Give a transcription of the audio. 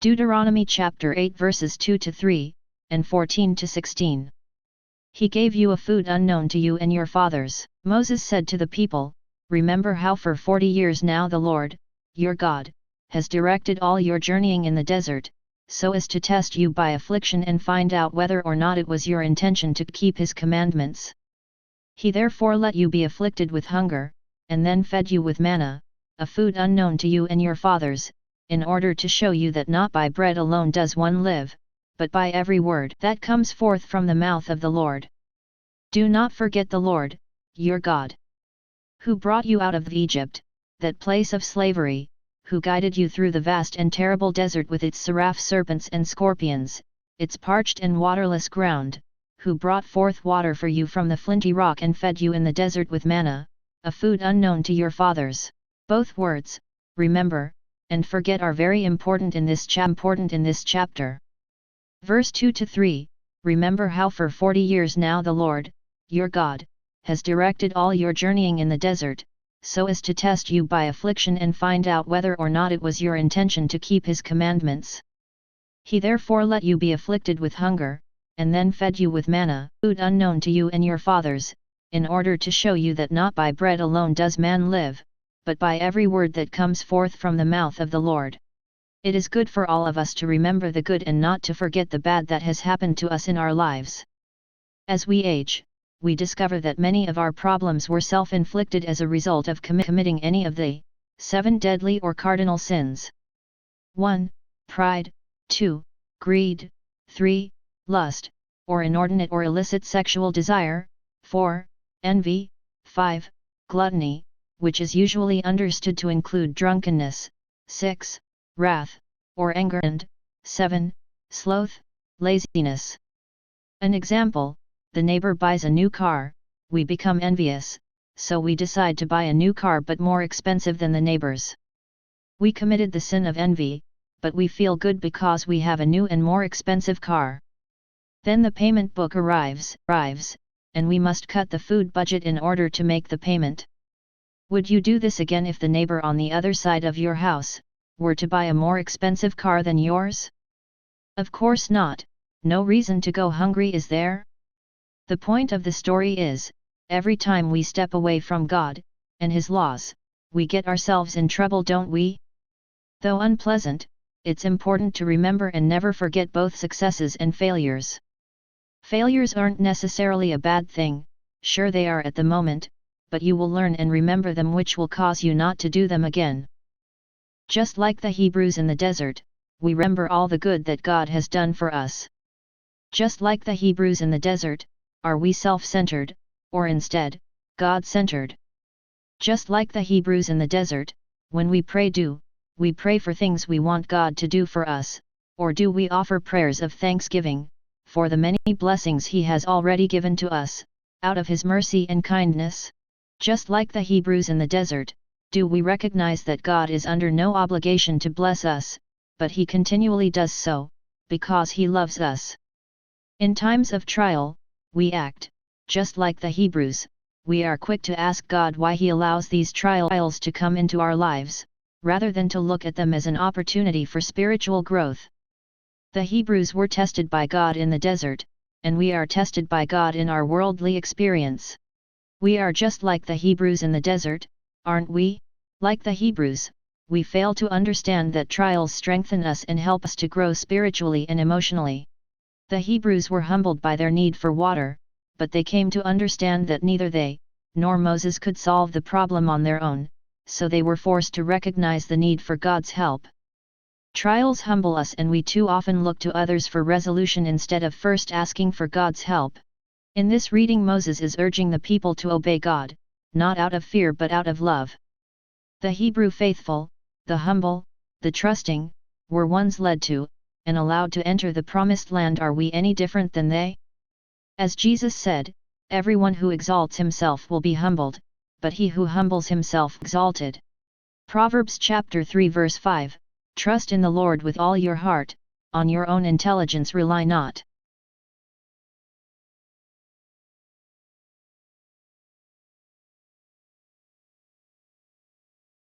Deuteronomy chapter 8 verses 2 to 3, and 14 to 16. He gave you a food unknown to you and your fathers. Moses said to the people, remember how for 40 years now the Lord, your God, has directed all your journeying in the desert, so as to test you by affliction and find out whether or not it was your intention to keep his commandments. He therefore let you be afflicted with hunger, and then fed you with manna, a food unknown to you and your fathers, in order to show you that not by bread alone does one live, but by every word that comes forth from the mouth of the Lord. Do not forget the Lord, your God, who brought you out of Egypt, that place of slavery, who guided you through the vast and terrible desert with its seraph serpents and scorpions, its parched and waterless ground, who brought forth water for you from the flinty rock and fed you in the desert with manna, a food unknown to your fathers. Both words, remember, and forget are very important in this chapter. Verse 2 to 3, remember how for 40 years now the Lord, your God, has directed all your journeying in the desert, so as to test you by affliction and find out whether or not it was your intention to keep his commandments. He therefore let you be afflicted with hunger, and then fed you with manna, food unknown to you and your fathers, in order to show you that not by bread alone does man live, but by every word that comes forth from the mouth of the Lord. It is good for all of us to remember the good and not to forget the bad that has happened to us in our lives. As we age, we discover that many of our problems were self-inflicted as a result of committing any of the 7 deadly or cardinal sins. 1. Pride. 2. Greed. 3. Lust, or inordinate or illicit sexual desire. 4. Envy. 5. Gluttony, which is usually understood to include drunkenness. 6. Wrath, or anger, and 7. Sloth, laziness. An example, the neighbor buys a new car, we become envious, so we decide to buy a new car but more expensive than the neighbor's. We committed the sin of envy, but we feel good because we have a new and more expensive car. Then the payment book arrives, and we must cut the food budget in order to make the payment. Would you do this again if the neighbor on the other side of your house were to buy a more expensive car than yours? Of course not. No reason to go hungry, is there? The point of the story is, every time we step away from God and his laws, we get ourselves in trouble, don't we? Though unpleasant, it's important to remember and never forget both successes and failures. Failures aren't necessarily a bad thing, sure they are at the moment, but you will learn and remember them, which will cause you not to do them again. Just like the Hebrews in the desert, we remember all the good that God has done for us. Just like the Hebrews in the desert, are we self-centered, or instead, God-centered? Just like the Hebrews in the desert, when we pray, do we pray for things we want God to do for us, or do we offer prayers of thanksgiving for the many blessings he has already given to us, out of his mercy and kindness? Just like the Hebrews in the desert, do we recognize that God is under no obligation to bless us, but he continually does so, because he loves us? In times of trial, we act just like the Hebrews. We are quick to ask God why he allows these trials to come into our lives, rather than to look at them as an opportunity for spiritual growth. The Hebrews were tested by God in the desert, and we are tested by God in our worldly experience. We are just like the Hebrews in the desert, aren't we? Like the Hebrews, we fail to understand that trials strengthen us and help us to grow spiritually and emotionally. The Hebrews were humbled by their need for water, but they came to understand that neither they, nor Moses could solve the problem on their own, so they were forced to recognize the need for God's help. Trials humble us, and we too often look to others for resolution instead of first asking for God's help. In this reading, Moses is urging the people to obey God, not out of fear but out of love. The Hebrew faithful, the humble, the trusting, were ones led to, and allowed to enter the promised land. Are we any different than they? As Jesus said, everyone who exalts himself will be humbled, but he who humbles himself exalted. Proverbs chapter 3 verse 5, trust in the Lord with all your heart, on your own intelligence rely not.